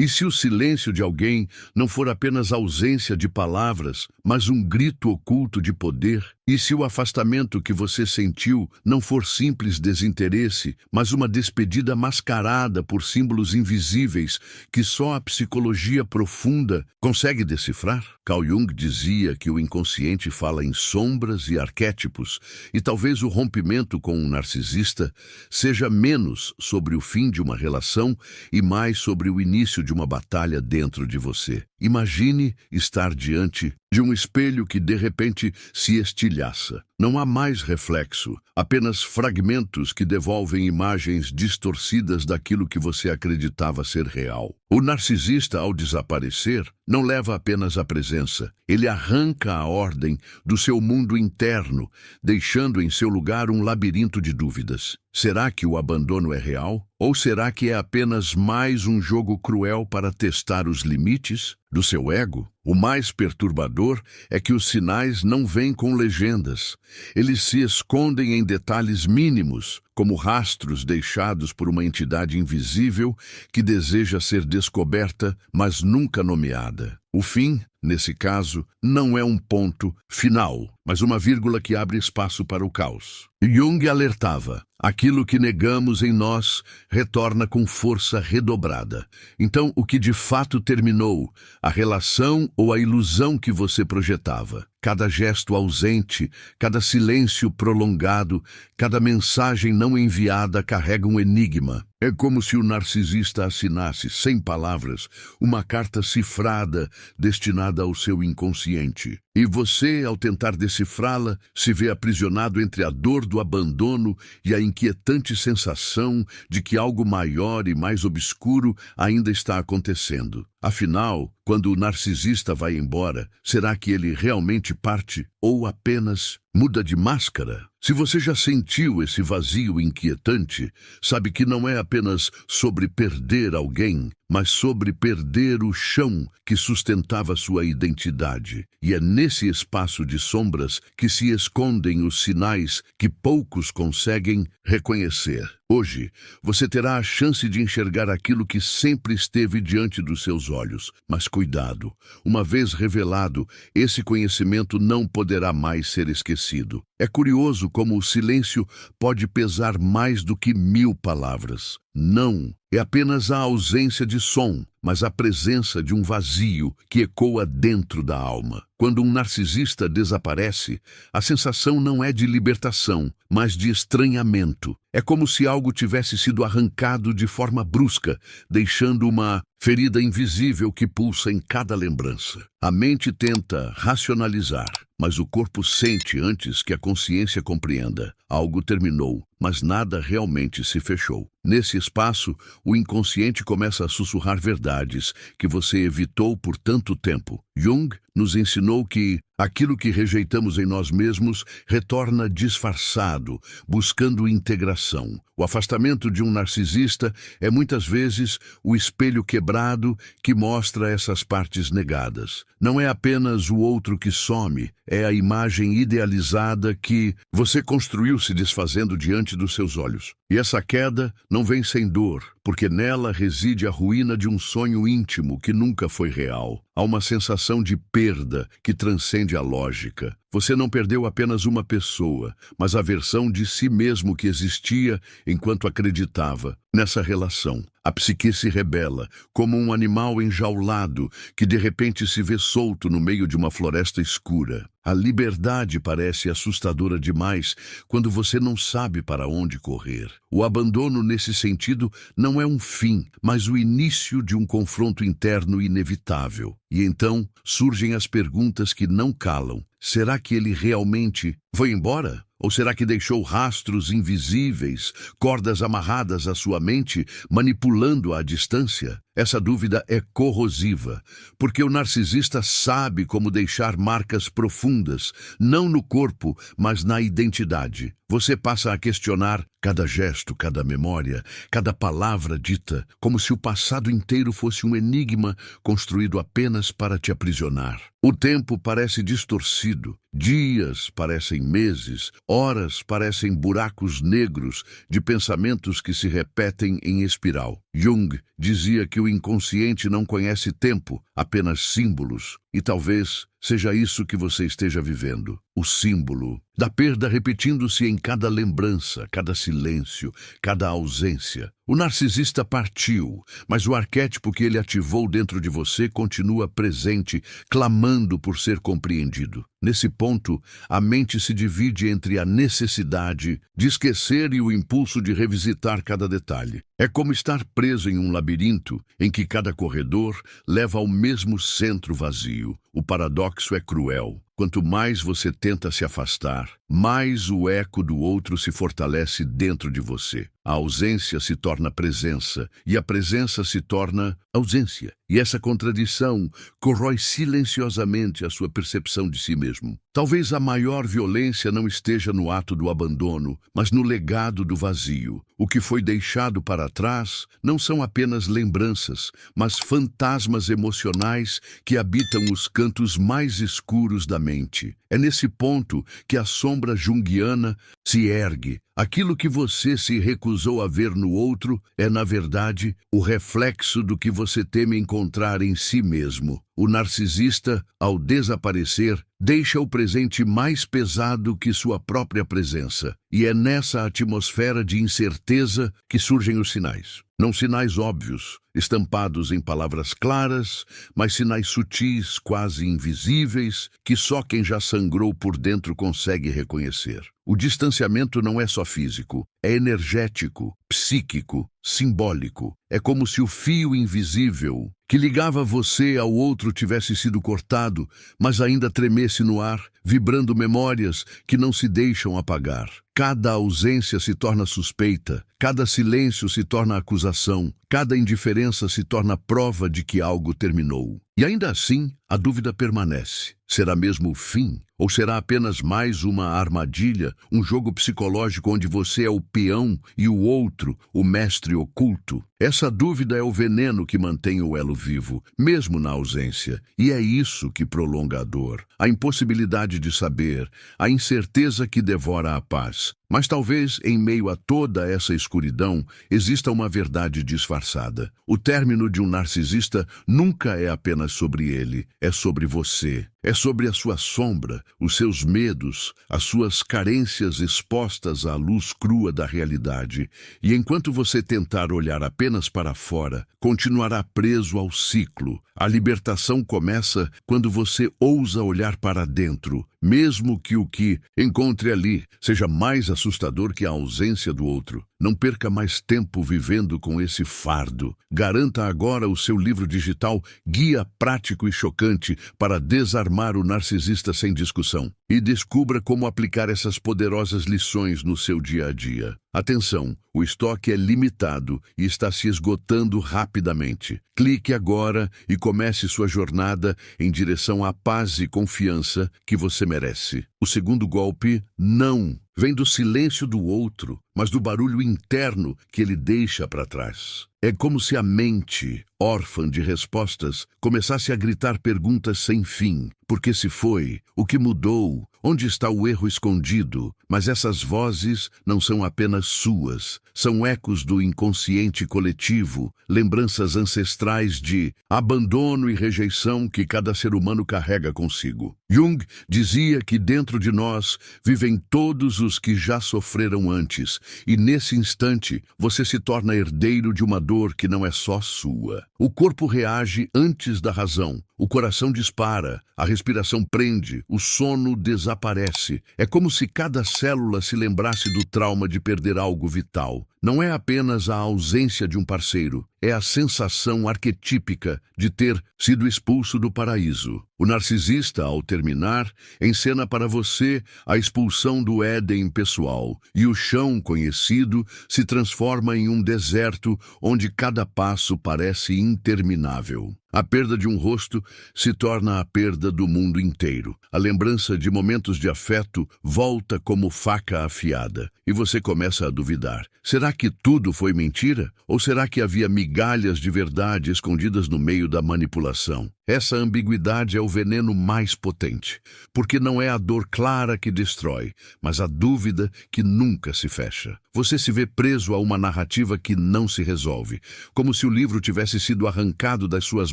E se o silêncio de alguém não for apenas ausência de palavras, mas um grito oculto de poder? E se o afastamento que você sentiu não for simples desinteresse, mas uma despedida mascarada por símbolos invisíveis que só a psicologia profunda consegue decifrar? Carl Jung dizia que o inconsciente fala em sombras e arquétipos, e talvez o rompimento com um narcisista seja menos sobre o fim de uma relação e mais sobre o início de uma batalha dentro de você. Imagine estar diante de um espelho que de repente se estilhaça. Não há mais reflexo, apenas fragmentos que devolvem imagens distorcidas daquilo que você acreditava ser real. O narcisista, ao desaparecer, não leva apenas a presença, ele arranca a ordem do seu mundo interno, deixando em seu lugar um labirinto de dúvidas. Será que o abandono é real? Ou será que é apenas mais um jogo cruel para testar os limites do seu ego? O mais perturbador é que os sinais não vêm com legendas. Eles se escondem em detalhes mínimos, como rastros deixados por uma entidade invisível que deseja ser descoberta, mas nunca nomeada. O fim, nesse caso, não é um ponto final, mas uma vírgula que abre espaço para o caos. Jung alertava: aquilo que negamos em nós retorna com força redobrada. Então, o que de fato terminou? A relação ou a ilusão que você projetava? Cada gesto ausente, cada silêncio prolongado, cada mensagem não enviada carrega um enigma. É como se o narcisista assinasse, sem palavras, uma carta cifrada destinada ao seu inconsciente. E você, ao tentar decifrá-la, se vê aprisionado entre a dor do abandono e a inquietante sensação de que algo maior e mais obscuro ainda está acontecendo. Afinal, quando o narcisista vai embora, será que ele realmente parte ou apenas muda de máscara? Se você já sentiu esse vazio inquietante, sabe que não é apenas sobre perder alguém, mas sobre perder o chão que sustentava sua identidade. E é nesse espaço de sombras que se escondem os sinais que poucos conseguem reconhecer. Hoje, você terá a chance de enxergar aquilo que sempre esteve diante dos seus olhos. Mas cuidado, uma vez revelado, esse conhecimento não poderá mais ser esquecido. É curioso como o silêncio pode pesar mais do que 1000 palavras. Não é apenas a ausência de som, mas a presença de um vazio que ecoa dentro da alma. Quando um narcisista desaparece, a sensação não é de libertação, mas de estranhamento. É como se algo tivesse sido arrancado de forma brusca, deixando uma ferida invisível que pulsa em cada lembrança. A mente tenta racionalizar, mas o corpo sente antes que a consciência compreenda. Algo terminou, mas nada realmente se fechou. Nesse espaço, o inconsciente começa a sussurrar verdades que você evitou por tanto tempo. Jung nos ensinou que aquilo que rejeitamos em nós mesmos retorna disfarçado, buscando integração. O afastamento de um narcisista é muitas vezes o espelho quebrado que mostra essas partes negadas. Não é apenas o outro que some, é a imagem idealizada que você construiu se desfazendo diante dos seus olhos. E essa queda não vem sem dor, porque nela reside a ruína de um sonho íntimo que nunca foi real. Há uma sensação de perda que transcende a lógica. Você não perdeu apenas uma pessoa, mas a versão de si mesmo que existia enquanto acreditava nessa relação. A psique se rebela, como um animal enjaulado que de repente se vê solto no meio de uma floresta escura. A liberdade parece assustadora demais quando você não sabe para onde correr. O abandono, nesse sentido, não é um fim, mas o início de um confronto interno inevitável. E então surgem as perguntas que não calam. Será que ele realmente foi embora? Ou será que deixou rastros invisíveis, cordas amarradas à sua mente, manipulando-a à distância? Essa dúvida é corrosiva, porque o narcisista sabe como deixar marcas profundas, não no corpo, mas na identidade. Você passa a questionar cada gesto, cada memória, cada palavra dita, como se o passado inteiro fosse um enigma construído apenas para te aprisionar. O tempo parece distorcido, Dias parecem meses, horas parecem buracos negros de pensamentos que se repetem em espiral. Jung dizia que o inconsciente não conhece tempo, apenas símbolos. E talvez seja isso que você esteja vivendo. O símbolo da perda repetindo-se em cada lembrança, cada silêncio, cada ausência. O narcisista partiu, mas o arquétipo que ele ativou dentro de você continua presente, clamando por ser compreendido. Nesse ponto, a mente se divide entre a necessidade de esquecer e o impulso de revisitar cada detalhe. É como estar preso em um labirinto em que cada corredor leva ao mesmo centro vazio. O paradoxo é cruel. Quanto mais você tenta se afastar, mais o eco do outro se fortalece dentro de você. A ausência se torna presença e a presença se torna ausência. E essa contradição corrói silenciosamente a sua percepção de si mesmo. Talvez a maior violência não esteja no ato do abandono, mas no legado do vazio. O que foi deixado para trás não são apenas lembranças, mas fantasmas emocionais que habitam os cantos mais escuros da mente. É nesse ponto que a sombra junguiana se ergue. Aquilo que você se recusou a ver no outro é, na verdade, o reflexo do que você teme encontrar em si mesmo. O narcisista, ao desaparecer, deixa o presente mais pesado que sua própria presença. E é nessa atmosfera de incerteza que surgem os sinais. Não sinais óbvios, estampados em palavras claras, mas sinais sutis, quase invisíveis, que só quem já sangrou por dentro consegue reconhecer. O distanciamento não é só físico, é energético, psíquico, simbólico. É como se o fio invisível que ligava você ao outro tivesse sido cortado, mas ainda tremesse no ar, vibrando memórias que não se deixam apagar. Cada ausência se torna suspeita, cada silêncio se torna acusação, cada indiferença se torna prova de que algo terminou. E ainda assim, a dúvida permanece. Será mesmo o fim? Ou será apenas mais uma armadilha, um jogo psicológico onde você é o peão e o outro, o mestre oculto? Essa dúvida é o veneno que mantém o elo vivo, mesmo na ausência. E é isso que prolonga a dor, a impossibilidade de saber, a incerteza que devora a paz. Mas talvez, em meio a toda essa escuridão, exista uma verdade disfarçada. O término de um narcisista nunca é apenas sobre ele, é sobre você. É sobre a sua sombra, os seus medos, as suas carências expostas à luz crua da realidade. E enquanto você tentar olhar apenas para fora, continuará preso ao ciclo. A libertação começa quando você ousa olhar para dentro, mesmo que o que encontre ali seja mais assustador que a ausência do outro. Não perca mais tempo vivendo com esse fardo. Garanta agora o seu livro digital Guia Prático e Chocante para Desarmar o Narcisista Sem Discussão. E descubra como aplicar essas poderosas lições no seu dia a dia. Atenção, o estoque é limitado e está se esgotando rapidamente. Clique agora e comece sua jornada em direção à paz e confiança que você merece. O segundo golpe, não, vem do silêncio do outro, mas do barulho interno que ele deixa para trás. É como se a mente, órfã de respostas, começasse a gritar perguntas sem fim. Por que se foi? O que mudou? Onde está o erro escondido? Mas essas vozes não são apenas suas. São ecos do inconsciente coletivo, lembranças ancestrais de abandono e rejeição que cada ser humano carrega consigo. Jung dizia que dentro de nós vivem todos os que já sofreram antes, e nesse instante você se torna herdeiro de uma dor que não é só sua. O corpo reage antes da razão. O coração dispara, a respiração prende, o sono desaparece. É como se cada célula se lembrasse do trauma de perder algo vital. Não é apenas a ausência de um parceiro, é a sensação arquetípica de ter sido expulso do paraíso. O narcisista, ao terminar, encena para você a expulsão do Éden pessoal, e o chão conhecido se transforma em um deserto onde cada passo parece interminável. A perda de um rosto se torna a perda do mundo inteiro. A lembrança de momentos de afeto volta como faca afiada, e você começa a duvidar. Será que tudo foi mentira? Ou será que havia migalhas de verdade escondidas no meio da manipulação? Essa ambiguidade é o veneno mais potente, porque não é a dor clara que destrói, mas a dúvida que nunca se fecha. Você se vê preso a uma narrativa que não se resolve, como se o livro tivesse sido arrancado das suas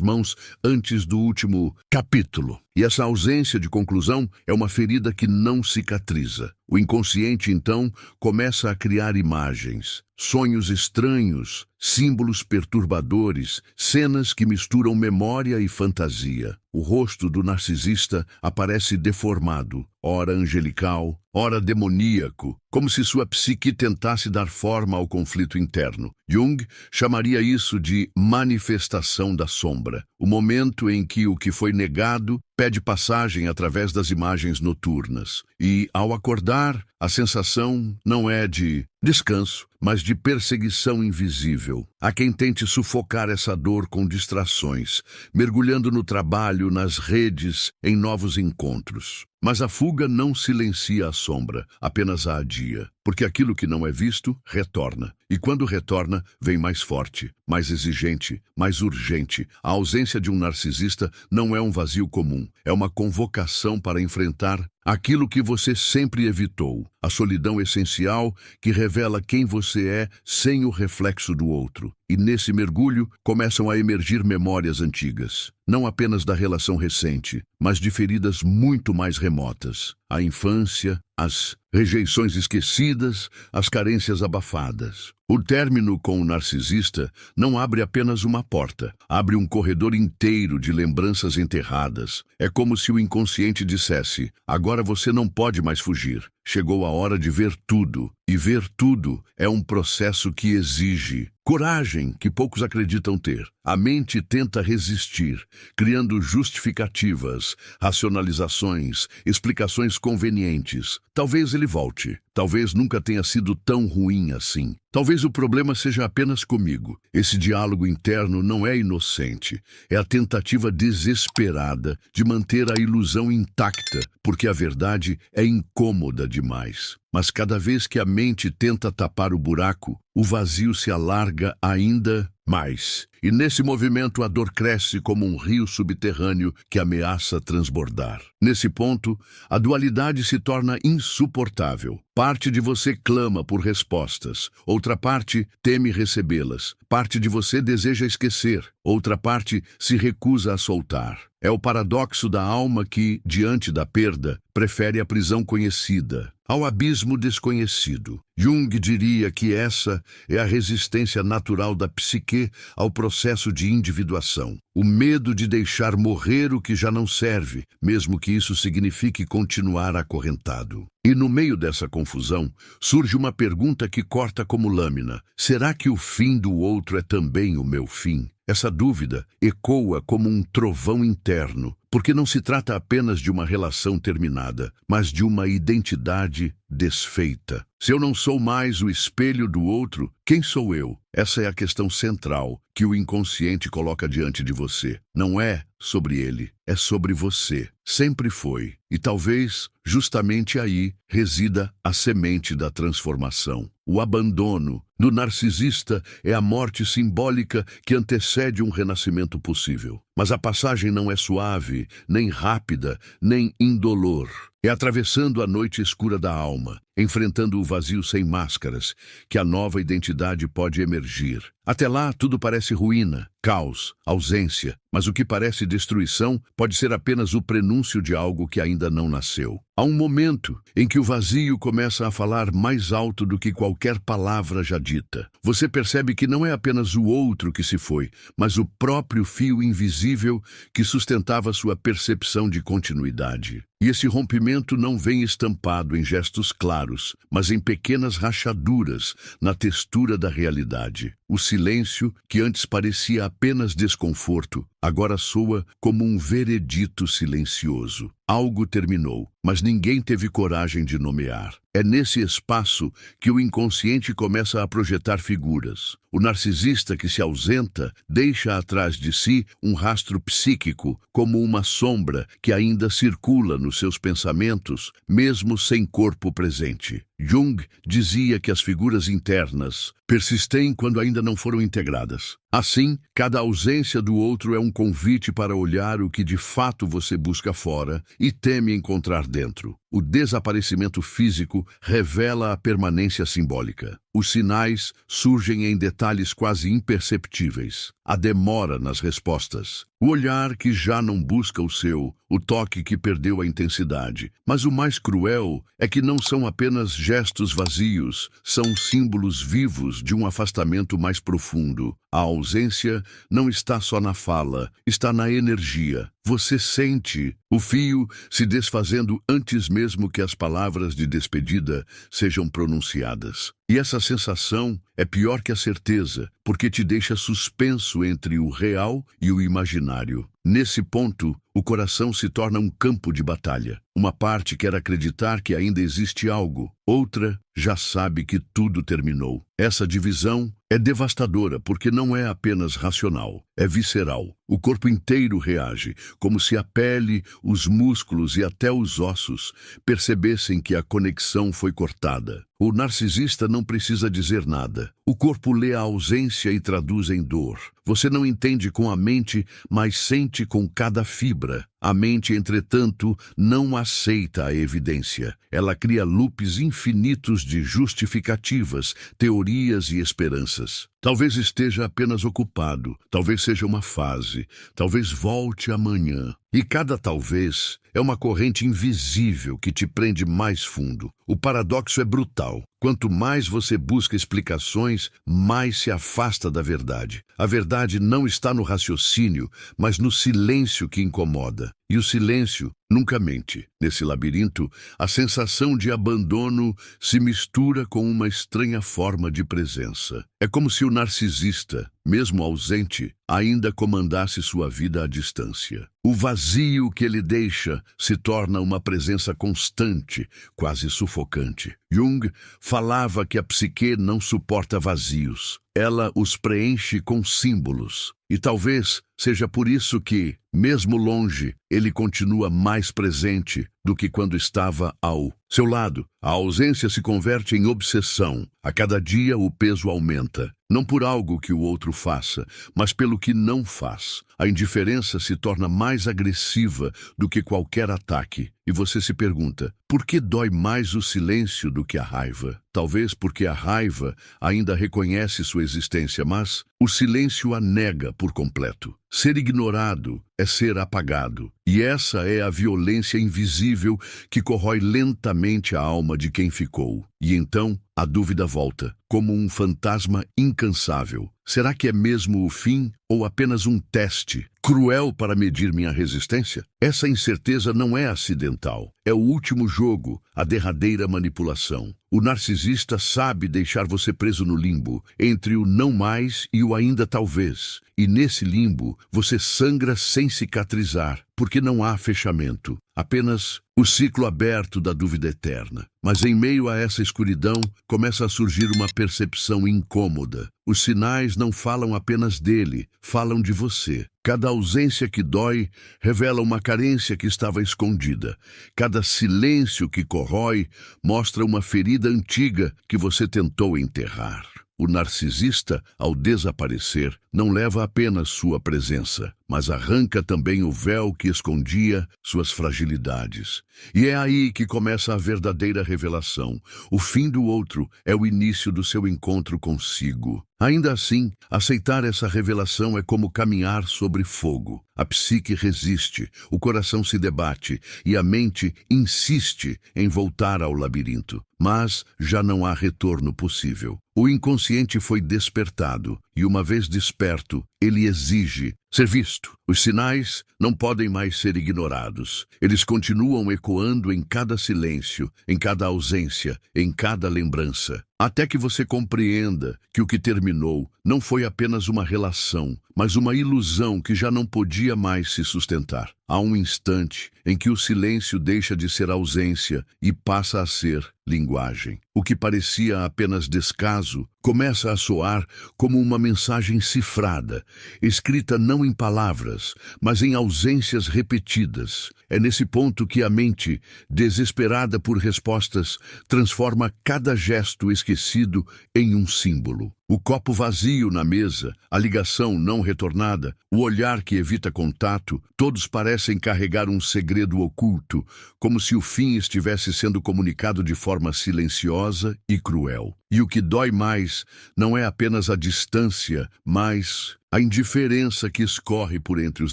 mãos antes do último capítulo. E essa ausência de conclusão é uma ferida que não cicatriza. O inconsciente, então, começa a criar imagens, sonhos estranhos, símbolos perturbadores, cenas que misturam memória e fantasia. O rosto do narcisista aparece deformado, ora angelical, ora demoníaco, como se sua psique tentasse dar forma ao conflito interno. Jung chamaria isso de manifestação da sombra, o momento em que o que foi negado pede passagem através das imagens noturnas. E, ao acordar, a sensação não é de descanso, mas de perseguição invisível. Há quem tente sufocar essa dor com distrações, mergulhando no trabalho, nas redes, em novos encontros. Mas a fuga não silencia a sombra, apenas a adia, porque aquilo que não é visto retorna. E quando retorna, vem mais forte, mais exigente, mais urgente. A ausência de um narcisista não é um vazio comum, é uma convocação para enfrentar aquilo que você sempre evitou, a solidão essencial que revela quem você é sem o reflexo do outro. E nesse mergulho começam a emergir memórias antigas, não apenas da relação recente, mas de feridas muito mais remotas. A infância, as rejeições esquecidas, as carências abafadas. O término com o narcisista não abre apenas uma porta, abre um corredor inteiro de lembranças enterradas. É como se o inconsciente dissesse: agora você não pode mais fugir. Chegou a hora de ver tudo. E ver tudo é um processo que exige coragem, que poucos acreditam ter. A mente tenta resistir, criando justificativas, racionalizações, explicações convenientes. Talvez ele volte. Talvez nunca tenha sido tão ruim assim. Talvez o problema seja apenas comigo. Esse diálogo interno não é inocente. É a tentativa desesperada de manter a ilusão intacta, porque a verdade é incômoda demais. Mas cada vez que a mente tenta tapar o buraco, o vazio se alarga ainda mais. E nesse movimento a dor cresce como um rio subterrâneo que ameaça transbordar. Nesse ponto, a dualidade se torna insuportável. Parte de você clama por respostas, outra parte teme recebê-las. Parte de você deseja esquecer, outra parte se recusa a soltar. É o paradoxo da alma que, diante da perda, prefere a prisão conhecida ao abismo desconhecido. Jung diria que essa é a resistência natural da psique ao processo de individuação. O medo de deixar morrer o que já não serve, mesmo que isso signifique continuar acorrentado. E no meio dessa confusão, surge uma pergunta que corta como lâmina: será que o fim do outro é também o meu fim? Essa dúvida ecoa como um trovão interno, porque não se trata apenas de uma relação terminada, mas de uma identidade desfeita. Se eu não sou mais o espelho do outro, quem sou eu? Essa é a questão central que o inconsciente coloca diante de você. Não é sobre ele, é sobre você. Sempre foi. E talvez, justamente aí, resida a semente da transformação. O abandono do narcisista é a morte simbólica que antecede um renascimento possível. Mas a passagem não é suave, nem rápida, nem indolor. É atravessando a noite escura da alma, enfrentando o vazio sem máscaras, que a nova identidade pode emergir. Até lá, tudo parece ruína, caos, ausência, mas o que parece destruição pode ser apenas o prenúncio de algo que ainda não nasceu. Há um momento em que o vazio começa a falar mais alto do que qualquer palavra já dita. Você percebe que não é apenas o outro que se foi, mas o próprio fio invisível que sustentava sua percepção de continuidade. E esse rompimento não vem estampado em gestos claros, mas em pequenas rachaduras na textura da realidade. O silêncio, que antes parecia apenas desconforto, agora soa como um veredito silencioso. Algo terminou, mas ninguém teve coragem de nomear. É nesse espaço que o inconsciente começa a projetar figuras. O narcisista que se ausenta deixa atrás de si um rastro psíquico, como uma sombra que ainda circula nos seus pensamentos, mesmo sem corpo presente. Jung dizia que as figuras internas persistem quando ainda não foram integradas. Assim, cada ausência do outro é um um convite para olhar o que de fato você busca fora e teme encontrar dentro. O desaparecimento físico revela a permanência simbólica. Os sinais surgem em detalhes quase imperceptíveis. A demora nas respostas. O olhar que já não busca o seu, o toque que perdeu a intensidade. Mas o mais cruel é que não são apenas gestos vazios, são símbolos vivos de um afastamento mais profundo. A ausência não está só na fala, está na energia. Você sente o fio se desfazendo antes mesmo que as palavras de despedida sejam pronunciadas. E essa sensação é pior que a certeza, porque te deixa suspenso entre o real e o imaginário. Nesse ponto, o coração se torna um campo de batalha. Uma parte quer acreditar que ainda existe algo, outra já sabe que tudo terminou. Essa divisão é devastadora porque não é apenas racional, é visceral. O corpo inteiro reage, como se a pele, os músculos e até os ossos percebessem que a conexão foi cortada. O narcisista não precisa dizer nada. O corpo lê a ausência e traduz em dor. Você não entende com a mente, mas sente com cada fibra. A mente, entretanto, não aceita a evidência. Ela cria loops infinitos de justificativas, teorias e esperanças. Talvez esteja apenas ocupado, talvez seja uma fase, talvez volte amanhã. E cada talvez é uma corrente invisível que te prende mais fundo. O paradoxo é brutal. Quanto mais você busca explicações, mais se afasta da verdade. A verdade não está no raciocínio, mas no silêncio que incomoda. E o silêncio nunca mente. Nesse labirinto, a sensação de abandono se mistura com uma estranha forma de presença. É como se o narcisista, mesmo ausente, ainda comandasse sua vida à distância. O vazio que ele deixa se torna uma presença constante, quase sufocante. Jung falava que a psique não suporta vazios. Ela os preenche com símbolos. E talvez seja por isso que, mesmo longe, ele continua mais presente do que quando estava ao seu lado. A ausência se converte em obsessão. A cada dia o peso aumenta. Não por algo que o outro faça, mas pelo que não faz. A indiferença se torna mais agressiva do que qualquer ataque. E você se pergunta, por que dói mais o silêncio do que a raiva? Talvez porque a raiva ainda reconhece sua existência, mas o silêncio a nega por completo. Ser ignorado é ser apagado. E essa é a violência invisível que corrói lentamente a alma de quem ficou. E então, a dúvida volta, como um fantasma incansável. Será que é mesmo o fim ou apenas um teste cruel para medir minha resistência? Essa incerteza não é acidental. É o último jogo, a derradeira manipulação. O narcisista sabe deixar você preso no limbo, entre o não mais e o ainda talvez. E nesse limbo, você sangra sem cicatrizar, porque não há fechamento. Apenas o ciclo aberto da dúvida eterna. Mas em meio a essa escuridão, começa a surgir uma percepção incômoda. Os sinais não falam apenas dele, falam de você. Cada ausência que dói revela uma carência que estava escondida. Cada silêncio que corrói mostra uma ferida antiga que você tentou enterrar. O narcisista, ao desaparecer, não leva apenas sua presença, mas arranca também o véu que escondia suas fragilidades. E é aí que começa a verdadeira revelação. O fim do outro é o início do seu encontro consigo. Ainda assim, aceitar essa revelação é como caminhar sobre fogo. A psique resiste, o coração se debate e a mente insiste em voltar ao labirinto. Mas já não há retorno possível. O inconsciente foi despertado e, uma vez desperto, ele exige ser visto. Os sinais não podem mais ser ignorados. Eles continuam ecoando em cada silêncio, em cada ausência, em cada lembrança. Até que você compreenda que o que terminou não foi apenas uma relação, mas uma ilusão que já não podia mais se sustentar. Há um instante em que o silêncio deixa de ser ausência e passa a ser linguagem. O que parecia apenas descaso começa a soar como uma mensagem cifrada, escrita não em palavras, mas em ausências repetidas. É nesse ponto que a mente, desesperada por respostas, transforma cada gesto esquecido em um símbolo. O copo vazio na mesa, a ligação não retornada, o olhar que evita contato, todos parecem carregar um segredo oculto, como se o fim estivesse sendo comunicado de forma silenciosa e cruel. E o que dói mais não é apenas a distância, mas a indiferença que escorre por entre os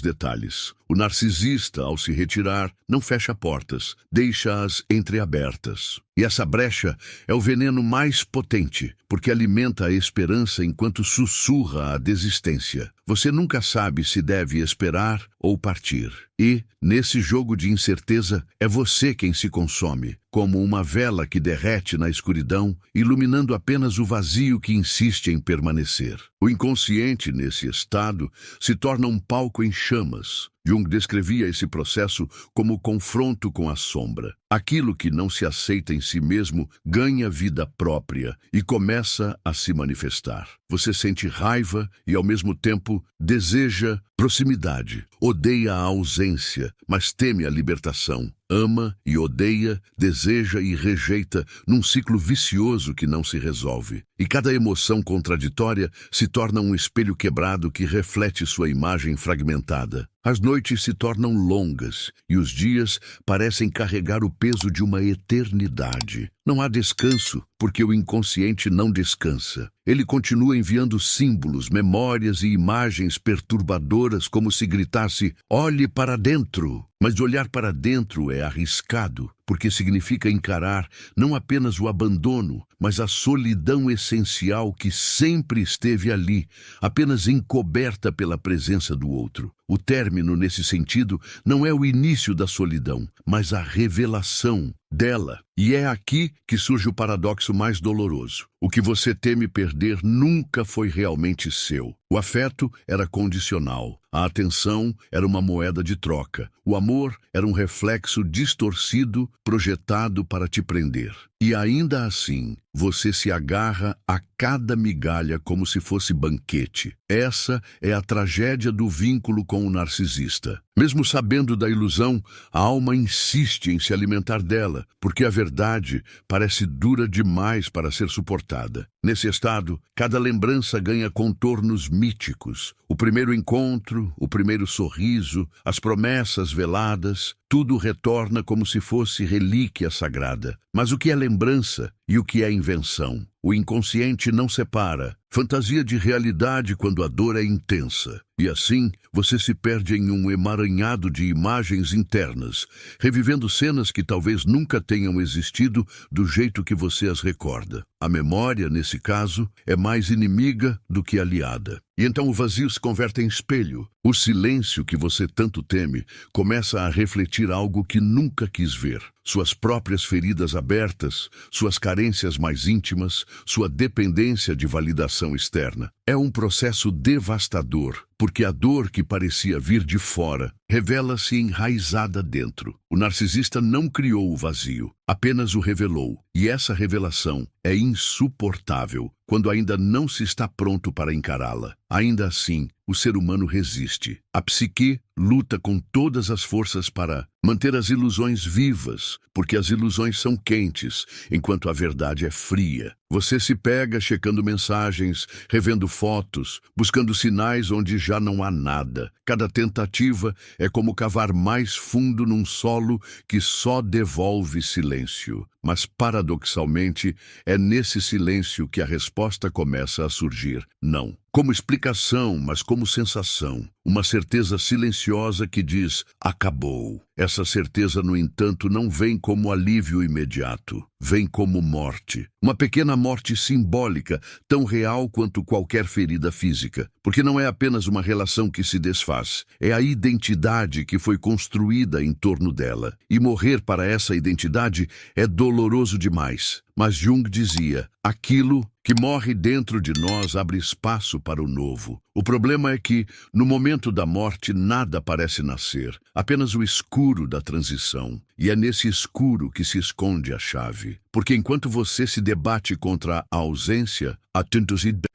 detalhes. O narcisista, ao se retirar, não fecha portas, deixa-as entreabertas. E essa brecha é o veneno mais potente, porque alimenta a esperança enquanto sussurra a desistência. Você nunca sabe se deve esperar ou partir. E, nesse jogo de incerteza, é você quem se consome, como uma vela que derrete na escuridão, iluminando apenas o vazio que insiste em permanecer. O inconsciente, nesse estado, se torna um palco em chamas. Jung descrevia esse processo como confronto com a sombra. Aquilo que não se aceita em si mesmo ganha vida própria e começa a se manifestar. Você sente raiva e, ao mesmo tempo, deseja proximidade. Odeia a ausência, mas teme a libertação. Ama e odeia, deseja e rejeita, num ciclo vicioso que não se resolve. E cada emoção contraditória se torna um espelho quebrado que reflete sua imagem fragmentada. As noites se tornam longas e os dias parecem carregar o peso de uma eternidade. Não há descanso, porque o inconsciente não descansa. Ele continua enviando símbolos, memórias e imagens perturbadoras como se gritasse: "Olhe para dentro!" Mas olhar para dentro é arriscado, porque significa encarar não apenas o abandono, mas a solidão essencial que sempre esteve ali, apenas encoberta pela presença do outro. O término, nesse sentido, não é o início da solidão, mas a revelação dela. E é aqui que surge o paradoxo mais doloroso. O que você teme perder nunca foi realmente seu. O afeto era condicional. A atenção era uma moeda de troca. O amor era um reflexo distorcido, projetado para te prender. E ainda assim, você se agarra a cada migalha como se fosse banquete. Essa é a tragédia do vínculo com o narcisista. Mesmo sabendo da ilusão, a alma insiste em se alimentar dela, porque a verdade parece dura demais para ser suportada. Nesse estado, cada lembrança ganha contornos míticos. O primeiro encontro, o primeiro sorriso, as promessas veladas, tudo retorna como se fosse relíquia sagrada. Mas o que é lembrança e o que é invenção? O inconsciente não separa. Fantasia de realidade quando a dor é intensa. E assim, você se perde em um emaranhado de imagens internas, revivendo cenas que talvez nunca tenham existido do jeito que você as recorda. A memória, nesse caso, é mais inimiga do que aliada. E então o vazio se converte em espelho. O silêncio que você tanto teme começa a refletir algo que nunca quis ver. Suas próprias feridas abertas, suas carências mais íntimas, sua dependência de validação externa. É um processo devastador, porque a dor que parecia vir de fora revela-se enraizada dentro. O narcisista não criou o vazio, apenas o revelou. E essa revelação é insuportável quando ainda não se está pronto para encará-la. Ainda assim, o ser humano resiste. A psique luta com todas as forças para manter as ilusões vivas, porque as ilusões são quentes, enquanto a verdade é fria. Você se pega checando mensagens, revendo fotos, buscando sinais onde já não há nada. Cada tentativa é como cavar mais fundo num solo que só devolve silêncio. Mas, paradoxalmente, é nesse silêncio que a resposta começa a surgir. Não como explicação, mas como sensação. Uma certeza silenciosa que diz: acabou. Essa certeza, no entanto, não vem como alívio imediato. Vem como morte. Uma pequena morte simbólica, tão real quanto qualquer ferida física. Porque não é apenas uma relação que se desfaz. É a identidade que foi construída em torno dela. E morrer para essa identidade é doloroso demais. Mas Jung dizia: aquilo que morre dentro de nós abre espaço para o novo. O problema é que, no momento da morte, nada parece nascer, apenas o escuro da transição. E é nesse escuro que se esconde a chave. Porque enquanto você se debate contra a ausência, a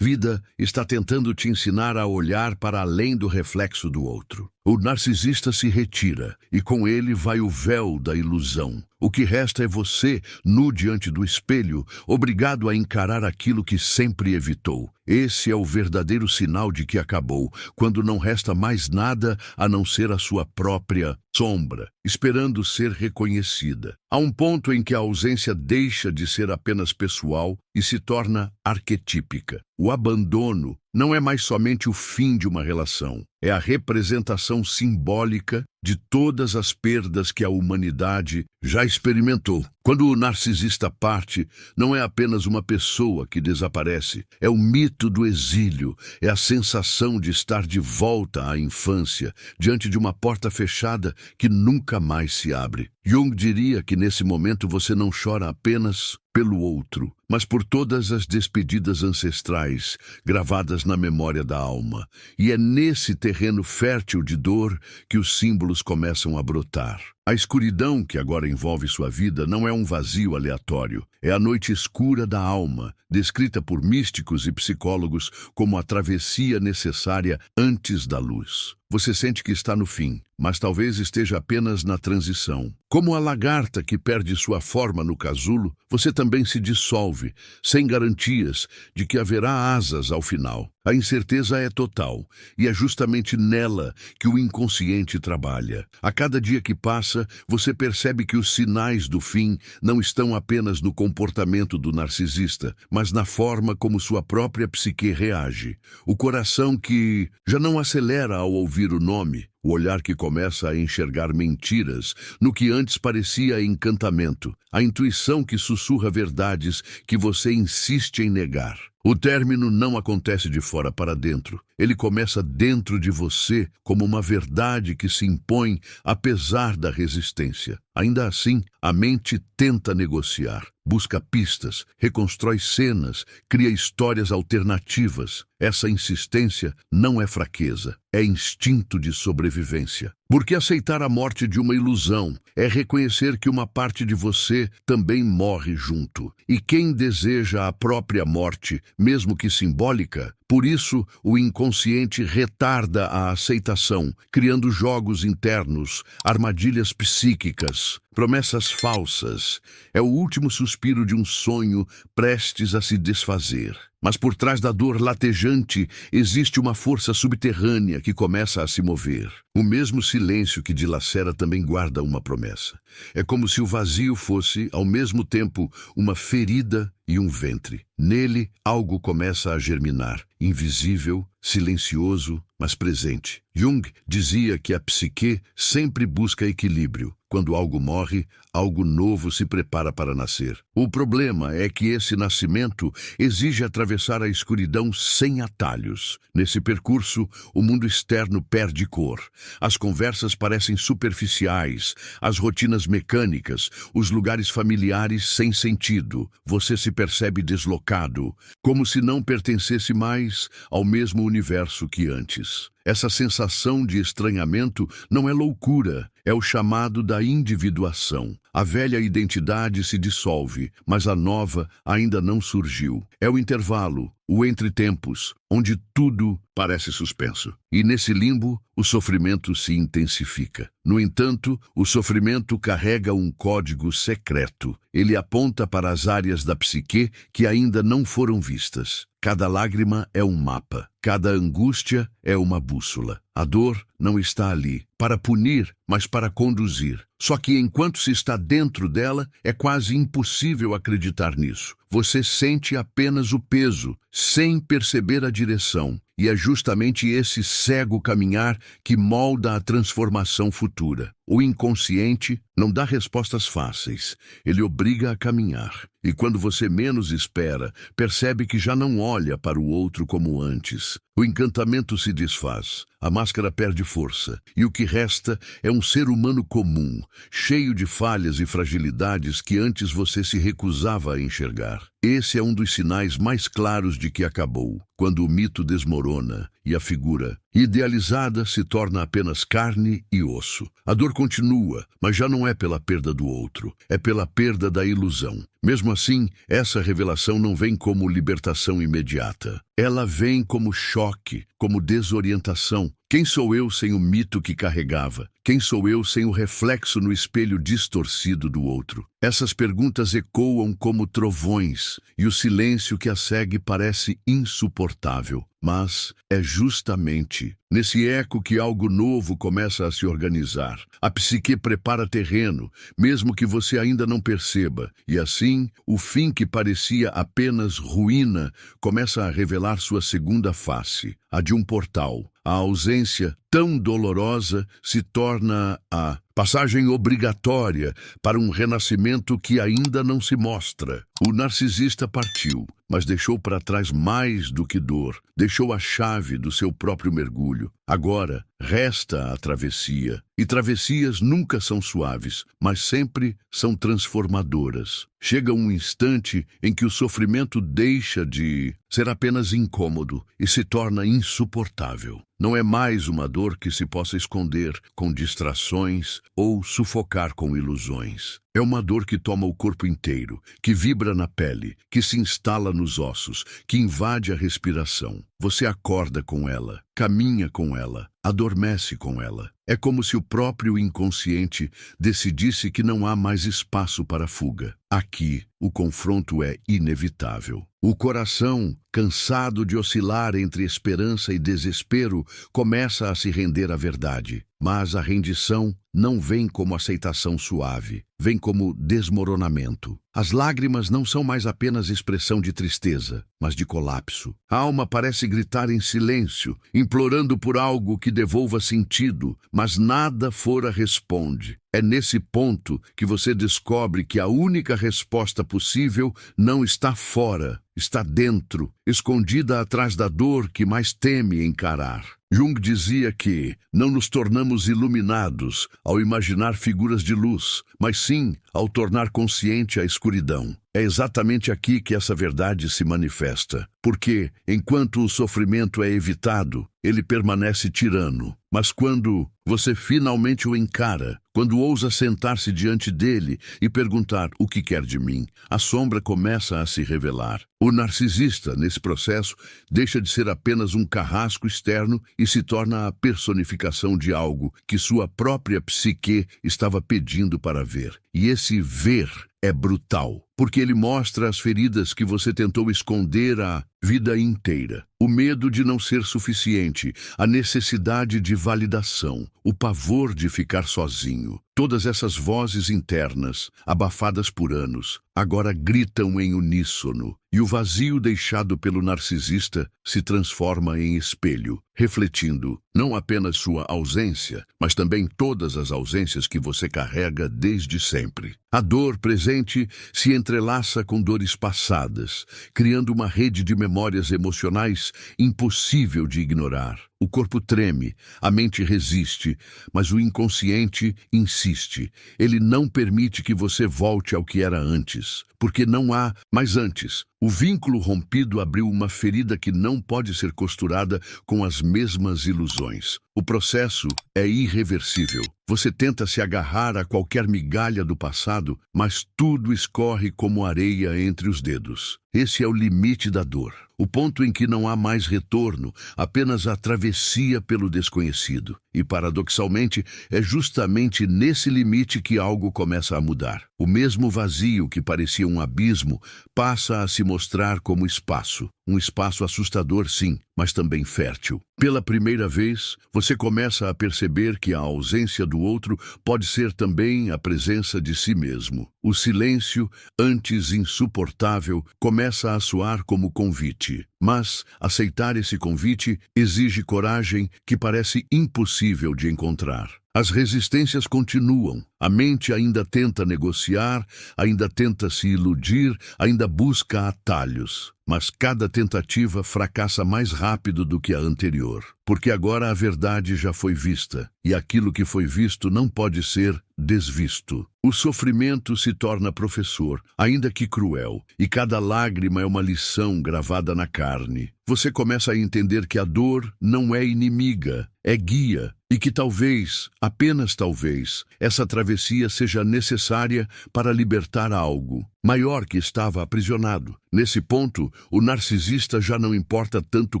vida está tentando te ensinar a olhar para além do reflexo do outro. O narcisista se retira, e com ele vai o véu da ilusão. O que resta é você, nu diante do espelho, obrigado a encarar aquilo que sempre evitou. Esse é o verdadeiro sinal de que acabou, quando não resta mais nada a não ser a sua própria sombra, esperando ser reconhecida. Há um ponto em que a ausência deixa de ser apenas pessoal e se torna arquetípica. O abandono não é mais somente o fim de uma relação, é a representação simbólica de todas as perdas que a humanidade já experimentou. Quando o narcisista parte, não é apenas uma pessoa que desaparece, é o mito do exílio, é a sensação de estar de volta à infância, diante de uma porta fechada que nunca mais se abre. Jung diria que nesse momento você não chora apenas pelo outro, mas por todas as despedidas ancestrais gravadas na memória da alma. E é nesse terreno fértil de dor que os símbolos começam a brotar. A escuridão que agora envolve sua vida não é um vazio aleatório, é a noite escura da alma, descrita por místicos e psicólogos como a travessia necessária antes da luz. Você sente que está no fim, mas talvez esteja apenas na transição. Como a lagarta que perde sua forma no casulo, você também se dissolve, sem garantias de que haverá asas ao final. A incerteza é total, e é justamente nela que o inconsciente trabalha. A cada dia que passa, você percebe que os sinais do fim não estão apenas no comportamento do narcisista, mas na forma como sua própria psique reage. O coração que já não acelera ao ouvir o nome, o olhar que começa a enxergar mentiras no que antes parecia encantamento, a intuição que sussurra verdades que você insiste em negar. O término não acontece de fora para dentro. Ele começa dentro de você como uma verdade que se impõe apesar da resistência. Ainda assim, a mente tenta negociar, busca pistas, reconstrói cenas, cria histórias alternativas. Essa insistência não é fraqueza, é instinto de sobrevivência. Porque aceitar a morte de uma ilusão é reconhecer que uma parte de você também morre junto. E quem deseja a própria morte, mesmo que simbólica, por isso o inconsciente retarda a aceitação, criando jogos internos, armadilhas psíquicas, promessas falsas. É o último suspiro de um sonho prestes a se desfazer. Mas por trás da dor latejante existe uma força subterrânea que começa a se mover. O mesmo silêncio que dilacera também guarda uma promessa. É como se o vazio fosse, ao mesmo tempo, uma ferida e um ventre. Nele, algo começa a germinar, invisível, silencioso, mas presente. Jung dizia que a psique sempre busca equilíbrio. Quando algo morre, algo novo se prepara para nascer. O problema é que esse nascimento exige atravessar a escuridão sem atalhos. Nesse percurso, o mundo externo perde cor. As conversas parecem superficiais, as rotinas mecânicas, os lugares familiares sem sentido. Você se percebe deslocado, como se não pertencesse mais ao mesmo universo que antes. Essa sensação de estranhamento não é loucura, é o chamado da individuação. A velha identidade se dissolve, mas a nova ainda não surgiu. É o intervalo, o entretempos, onde tudo parece suspenso. E nesse limbo, o sofrimento se intensifica. No entanto, o sofrimento carrega um código secreto. Ele aponta para as áreas da psique que ainda não foram vistas. Cada lágrima é um mapa. Cada angústia é uma bússola. A dor não está ali para punir, mas para conduzir. Só que enquanto se está dentro dela, é quase impossível acreditar nisso. Você sente apenas o peso, sem perceber a direção. E é justamente esse cego caminhar que molda a transformação futura. O inconsciente não dá respostas fáceis. Ele obriga a caminhar. E quando você menos espera, percebe que já não olha para o outro como antes. O encantamento se desfaz, a máscara perde força, e o que resta é um ser humano comum, cheio de falhas e fragilidades que antes você se recusava a enxergar. Esse é um dos sinais mais claros de que acabou, quando o mito desmorona e a figura idealizada se torna apenas carne e osso. A dor continua, mas já não é pela perda do outro, é pela perda da ilusão. Mesmo assim, essa revelação não vem como libertação imediata. Ela vem como choque, como desorientação. Quem sou eu sem o mito que carregava? Quem sou eu sem o reflexo no espelho distorcido do outro? Essas perguntas ecoam como trovões, e o silêncio que a segue parece insuportável. Mas é justamente nesse eco que algo novo começa a se organizar. A psique prepara terreno, mesmo que você ainda não perceba, e assim, o fim que parecia apenas ruína começa a revelar sua segunda face, a de um portal. A ausência tão dolorosa se torna a passagem obrigatória para um renascimento que ainda não se mostra. O narcisista partiu, mas deixou para trás mais do que dor. Deixou a chave do seu próprio mergulho. Agora resta a travessia. E travessias nunca são suaves, mas sempre são transformadoras. Chega um instante em que o sofrimento deixa de ser apenas incômodo e se torna insuportável. Não é mais uma dor que se possa esconder com distrações ou sufocar com ilusões. É uma dor que toma o corpo inteiro, que vibra na pele, que se instala nos ossos, que invade a respiração. Você acorda com ela, caminha com ela, adormece com ela. É como se o próprio inconsciente decidisse que não há mais espaço para fuga. Aqui, o confronto é inevitável. O coração, cansado de oscilar entre esperança e desespero, começa a se render à verdade. Mas a rendição não vem como aceitação suave, vem como desmoronamento. As lágrimas não são mais apenas expressão de tristeza, mas de colapso. A alma parece gritar em silêncio, implorando por algo que devolva sentido, mas nada fora responde. É nesse ponto que você descobre que a única resposta possível não está fora, está dentro, escondida atrás da dor que mais teme encarar. Jung dizia que não nos tornamos iluminados ao imaginar figuras de luz, mas sim ao tornar consciente a escuridão. É exatamente aqui que essa verdade se manifesta, porque, enquanto o sofrimento é evitado, ele permanece tirano. Mas quando você finalmente o encara, quando ousa sentar-se diante dele e perguntar o que quer de mim, a sombra começa a se revelar. O narcisista, nesse processo, deixa de ser apenas um carrasco externo e se torna a personificação de algo que sua própria psique estava pedindo para ver. E esse ver é brutal, porque ele mostra as feridas que você tentou esconder a vida inteira. O medo de não ser suficiente, a necessidade de validação, o pavor de ficar sozinho. Todas essas vozes internas, abafadas por anos, agora gritam em uníssono, e o vazio deixado pelo narcisista se transforma em espelho, refletindo não apenas sua ausência, mas também todas as ausências que você carrega desde sempre. A dor presente se entrelaça com dores passadas, criando uma rede de memórias emocionais impossível de ignorar. O corpo treme, a mente resiste, mas o inconsciente insiste. Ele não permite que você volte ao que era antes, porque não há mais antes. O vínculo rompido abriu uma ferida que não pode ser costurada com as mesmas ilusões. O processo é irreversível. Você tenta se agarrar a qualquer migalha do passado, mas tudo escorre como areia entre os dedos. Esse é o limite da dor, o ponto em que não há mais retorno, apenas a travessia pelo desconhecido. E, paradoxalmente, é justamente nesse limite que algo começa a mudar. O mesmo vazio que parecia um abismo passa a se mostrar como espaço. Um espaço assustador, sim, mas também fértil. Pela primeira vez, você começa a perceber que a ausência do outro pode ser também a presença de si mesmo. O silêncio, antes insuportável, começa a soar como convite. Mas aceitar esse convite exige coragem que parece impossível de encontrar. As resistências continuam. A mente ainda tenta negociar, ainda tenta se iludir, ainda busca atalhos. Mas cada tentativa fracassa mais rápido do que a anterior. Porque agora a verdade já foi vista, e aquilo que foi visto não pode ser desvisto. O sofrimento se torna professor, ainda que cruel, e cada lágrima é uma lição gravada na carne. você começa a entender que a dor não é inimiga, é guia, e que talvez, apenas talvez, essa travessia seja necessária para libertar algo maior que estava aprisionado. Nesse ponto, o narcisista já não importa tanto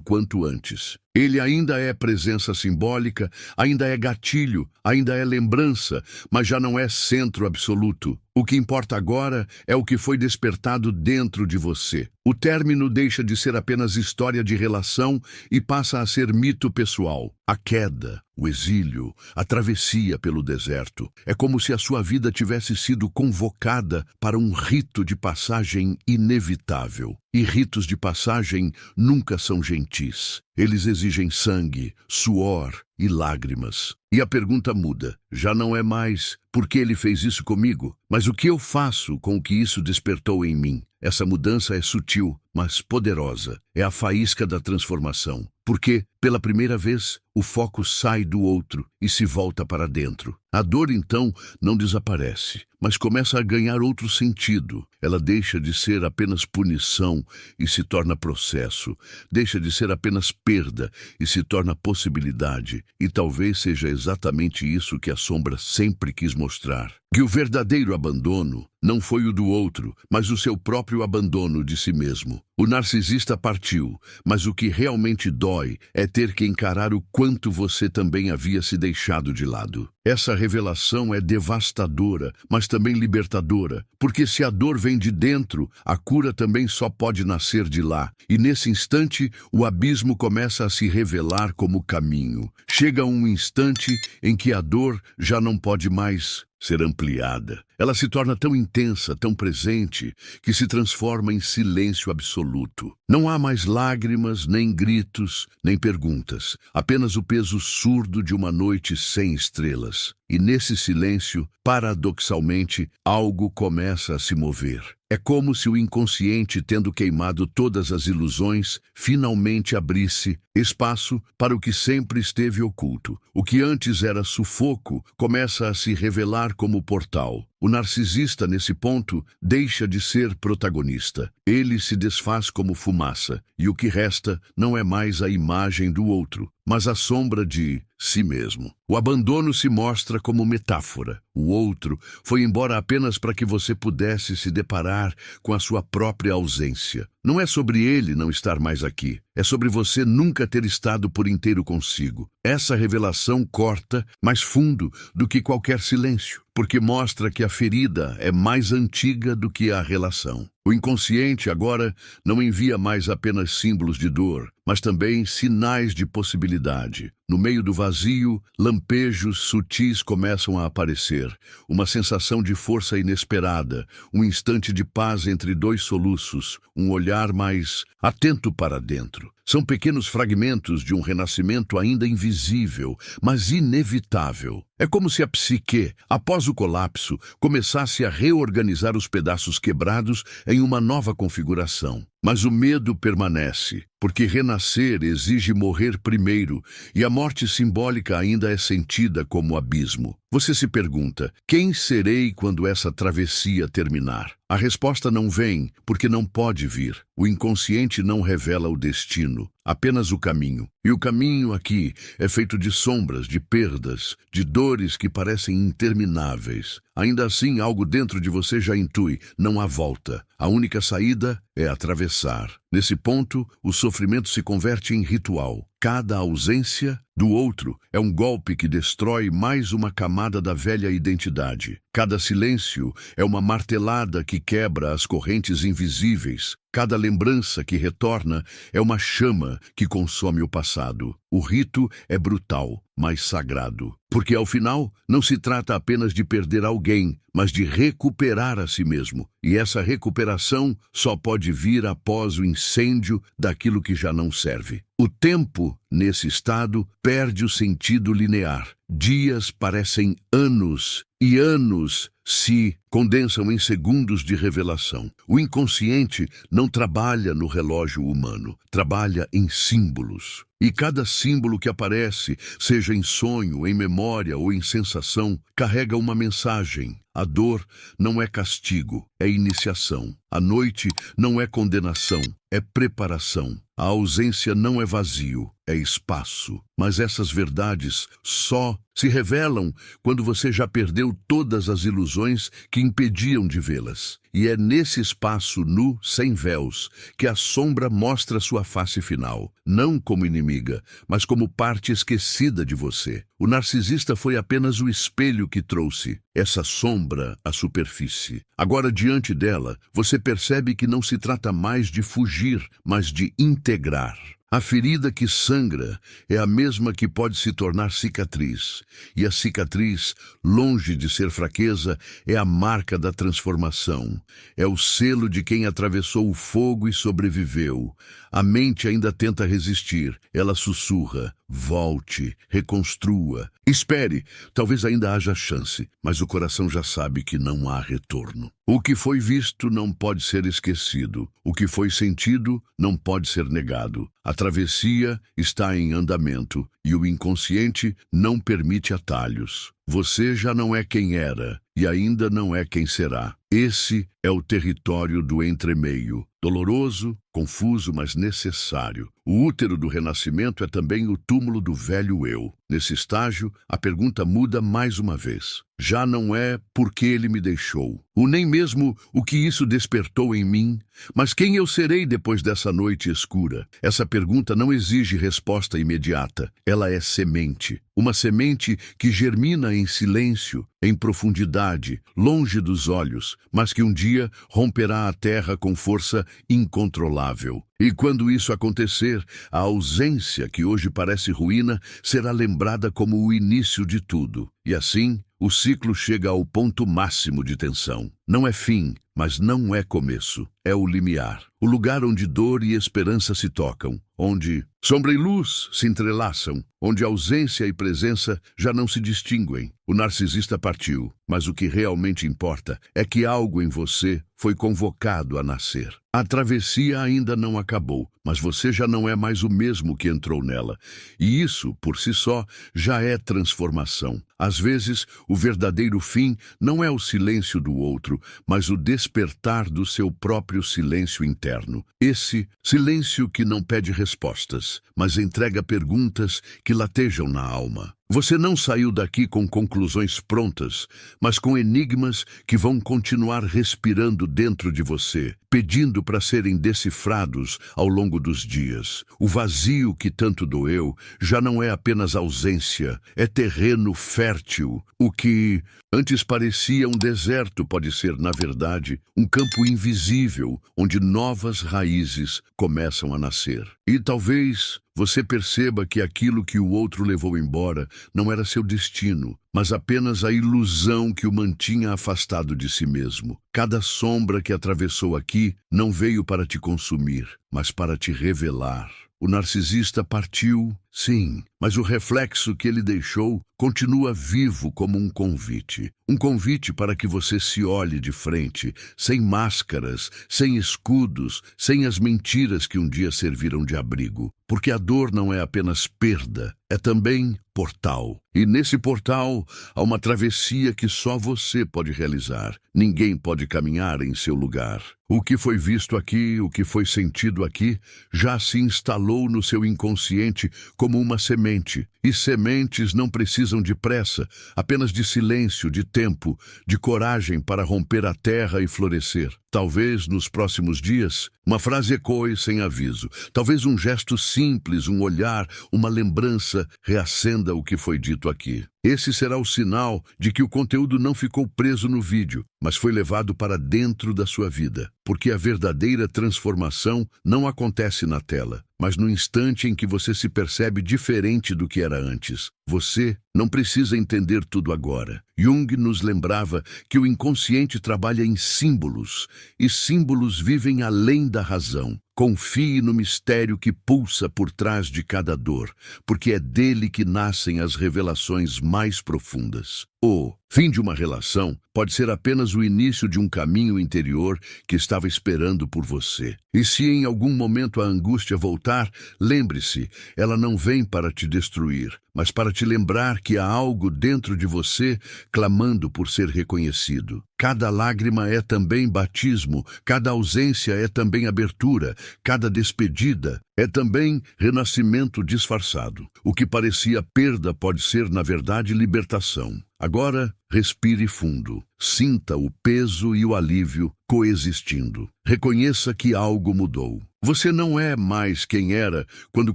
quanto antes. Ele ainda é presença simbólica, ainda é gatilho, ainda é lembrança, mas já não é centro absoluto. O que importa agora é o que foi despertado dentro de você. O término deixa de ser apenas história de relação e passa a ser mito pessoal. A queda, o exílio, a travessia pelo deserto. É como se a sua vida tivesse sido convocada para um rito de passagem inevitável. E ritos de passagem nunca são gentis. Eles exigem sangue, suor e lágrimas. E a pergunta muda. Já não é mais por que ele fez isso comigo, mas o que eu faço com o que isso despertou em mim. Essa mudança é sutil, mas poderosa. É a faísca da transformação. Porque, pela primeira vez, o foco sai do outro e se volta para dentro. A dor, então, não desaparece, mas começa a ganhar outro sentido. Ela deixa de ser apenas punição e se torna processo. Deixa de ser apenas perda e se torna possibilidade. E talvez seja exatamente isso que a sombra sempre quis mostrar. Que o verdadeiro abandono não foi o do outro, mas o seu próprio abandono de si mesmo. O narcisista partiu, mas o que realmente dói é ter que encarar o quanto você também havia se deixado de lado. Essa revelação é devastadora, mas também libertadora, porque se a dor vem de dentro, a cura também só pode nascer de lá. E nesse instante, o abismo começa a se revelar como caminho. Chega um instante em que a dor já não pode mais ser ampliada. Ela se torna tão intensa, tão presente, que se transforma em silêncio absoluto. Não há mais lágrimas, nem gritos, nem perguntas. Apenas o peso surdo de uma noite sem estrelas. E nesse silêncio, paradoxalmente, algo começa a se mover. É como se o inconsciente, tendo queimado todas as ilusões, finalmente abrisse espaço para o que sempre esteve oculto. O que antes era sufoco começa a se revelar como portal. O narcisista, nesse ponto, deixa de ser protagonista. Ele se desfaz como fumaça, e o que resta não é mais a imagem do outro, mas a sombra de si mesmo. O abandono se mostra como metáfora. O outro foi embora apenas para que você pudesse se deparar com a sua própria ausência. Não é sobre ele não estar mais aqui. É sobre você nunca ter estado por inteiro consigo. Essa revelação corta mais fundo do que qualquer silêncio, porque mostra que a ferida é mais antiga do que a relação. O inconsciente agora não envia mais apenas símbolos de dor, mas também sinais de possibilidade. No meio do vazio, lampejos sutis começam a aparecer, uma sensação de força inesperada, um instante de paz entre dois soluços, um olhar mais atento para dentro. São pequenos fragmentos de um renascimento ainda invisível, mas inevitável. É como se a psique, após o colapso, começasse a reorganizar os pedaços quebrados em uma nova configuração. Mas o medo permanece, porque renascer exige morrer primeiro, e a morte simbólica ainda é sentida como abismo. Você se pergunta, quem serei quando essa travessia terminar? A resposta não vem, porque não pode vir. O inconsciente não revela o destino, apenas o caminho. E o caminho aqui é feito de sombras, de perdas, de dores que parecem intermináveis. Ainda assim, algo dentro de você já intui, não há volta. A única saída é atravessar. Nesse ponto, o sofrimento se converte em ritual. Cada ausência do outro é um golpe que destrói mais uma camada da velha identidade. Cada silêncio é uma martelada que quebra as correntes invisíveis. Cada lembrança que retorna é uma chama que consome o passado. O rito é brutal, mas sagrado. Porque, ao final, não se trata apenas de perder alguém, mas de recuperar a si mesmo. E essa recuperação só pode vir após o incêndio daquilo que já não serve. O tempo, nesse estado, perde o sentido linear. dias parecem anos e anos se condensam em segundos de revelação. O inconsciente não trabalha no relógio humano, trabalha em símbolos. E cada símbolo que aparece, seja em sonho, em memória ou em sensação, carrega uma mensagem. A dor não é castigo, é iniciação. A noite não é condenação, é preparação. A ausência não é vazio, é espaço. Mas essas verdades só se revelam quando você já perdeu todas as ilusões que impediam de vê-las. E é nesse espaço nu, sem véus, que a sombra mostra sua face final, não como inimiga, mas como parte esquecida de você. O narcisista foi apenas o espelho que trouxe essa sombra à superfície. Agora, diante dela, você percebe que não se trata mais de fugir, mas de integrar. A ferida que sangra é a mesma que pode se tornar cicatriz. E a cicatriz, longe de ser fraqueza, é a marca da transformação. É o selo de quem atravessou o fogo e sobreviveu. A mente ainda tenta resistir. Ela sussurra: volte, reconstrua. Espere, talvez ainda haja chance, mas o coração já sabe que não há retorno. O que foi visto não pode ser esquecido. O que foi sentido não pode ser negado. A travessia está em andamento e o inconsciente não permite atalhos. Você já não é quem era e ainda não é quem será. Esse é o território do entremeio, doloroso, confuso, mas necessário. O útero do renascimento é também o túmulo do velho eu. Nesse estágio, a pergunta muda mais uma vez. Já não é por que ele me deixou, ou nem mesmo o que isso despertou em mim, mas quem eu serei depois dessa noite escura. Essa pergunta não exige resposta imediata. Ela é semente. Uma semente que germina em silêncio, em profundidade, longe dos olhos, mas que um dia romperá a terra com força incontrolável. E quando isso acontecer, a ausência que hoje parece ruína será lembrada como o início de tudo. E assim, o ciclo chega ao ponto máximo de tensão. Não é fim, mas não é começo. É o limiar. O lugar onde dor e esperança se tocam. Onde sombra e luz se entrelaçam. Onde ausência e presença já não se distinguem. O narcisista partiu, mas o que realmente importa é que algo em você foi convocado a nascer. A travessia ainda não acabou, mas você já não é mais o mesmo que entrou nela. E isso, por si só, já é transformação. Às vezes, o verdadeiro fim não é o silêncio do outro, mas o despertar do seu próprio silêncio interno. Esse silêncio que não pede respostas, mas entrega perguntas que latejam na alma. Você não saiu daqui com conclusões prontas, mas com enigmas que vão continuar respirando dentro de você, pedindo para serem decifrados ao longo dos dias. O vazio que tanto doeu já não é apenas ausência, é terreno fértil. O que antes parecia um deserto pode ser, na verdade, um campo invisível, onde novas raízes começam a nascer. E talvez você perceba que aquilo que o outro levou embora não era seu destino, mas apenas a ilusão que o mantinha afastado de si mesmo. Cada sombra que atravessou aqui não veio para te consumir, mas para te revelar. O narcisista partiu, sim, mas o reflexo que ele deixou continua vivo como um convite. Um convite para que você se olhe de frente, sem máscaras, sem escudos, sem as mentiras que um dia serviram de abrigo. Porque a dor não é apenas perda, é também portal. E nesse portal há uma travessia que só você pode realizar. Ninguém pode caminhar em seu lugar. O que foi visto aqui, o que foi sentido aqui, já se instalou no seu inconsciente como uma semente. E sementes não precisam de pressa, apenas de silêncio, de tempo, de coragem para romper a terra e florescer. Talvez, nos próximos dias, uma frase ecoe sem aviso. Talvez um gesto simples, um olhar, uma lembrança reacenda o que foi dito aqui. Esse será o sinal de que o conteúdo não ficou preso no vídeo, mas foi levado para dentro da sua vida. Porque a verdadeira transformação não acontece na tela, mas no instante em que você se percebe diferente do que era antes. Você não precisa entender tudo agora. Jung nos lembrava que o inconsciente trabalha em símbolos, e símbolos vivem além da razão. Confie no mistério que pulsa por trás de cada dor, porque é dele que nascem as revelações mais profundas. O fim de uma relação pode ser apenas o início de um caminho interior que estava esperando por você. E se em algum momento a angústia voltar, lembre-se, ela não vem para te destruir, mas para te lembrar que há algo dentro de você clamando por ser reconhecido. Cada lágrima é também batismo, cada ausência é também abertura, cada despedida é também renascimento disfarçado. O que parecia perda pode ser, na verdade, libertação. Agora, respire fundo. Sinta o peso e o alívio coexistindo. Reconheça que algo mudou. Você não é mais quem era quando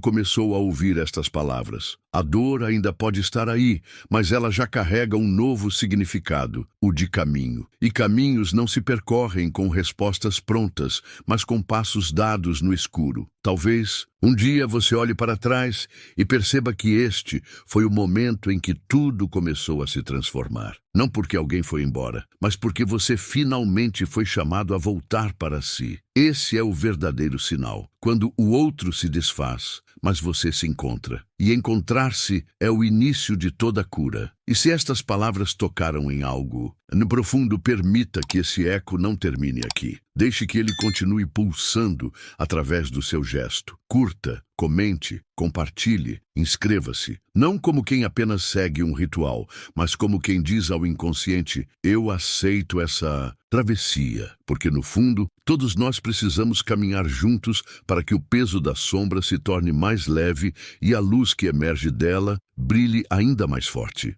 começou a ouvir estas palavras. A dor ainda pode estar aí, mas ela já carrega um novo significado, o de caminho. E caminhos não se percorrem com respostas prontas, mas com passos dados no escuro. Talvez um dia você olhe para trás e perceba que este foi o momento em que tudo começou a se transformar. Não porque alguém foi embora, mas porque você finalmente foi chamado a voltar para si. Esse é o verdadeiro sinal, quando o outro se desfaz, mas você se encontra. E encontrar-se é o início de toda cura. E se estas palavras tocaram em algo, no profundo, permita que esse eco não termine aqui. Deixe que ele continue pulsando através do seu gesto. Curta, comente, compartilhe, inscreva-se. Não como quem apenas segue um ritual, mas como quem diz ao inconsciente: eu aceito essa travessia, porque no fundo, todos nós precisamos caminhar juntos para que o peso da sombra se torne mais leve e a luz que emerge dela brilhe ainda mais forte.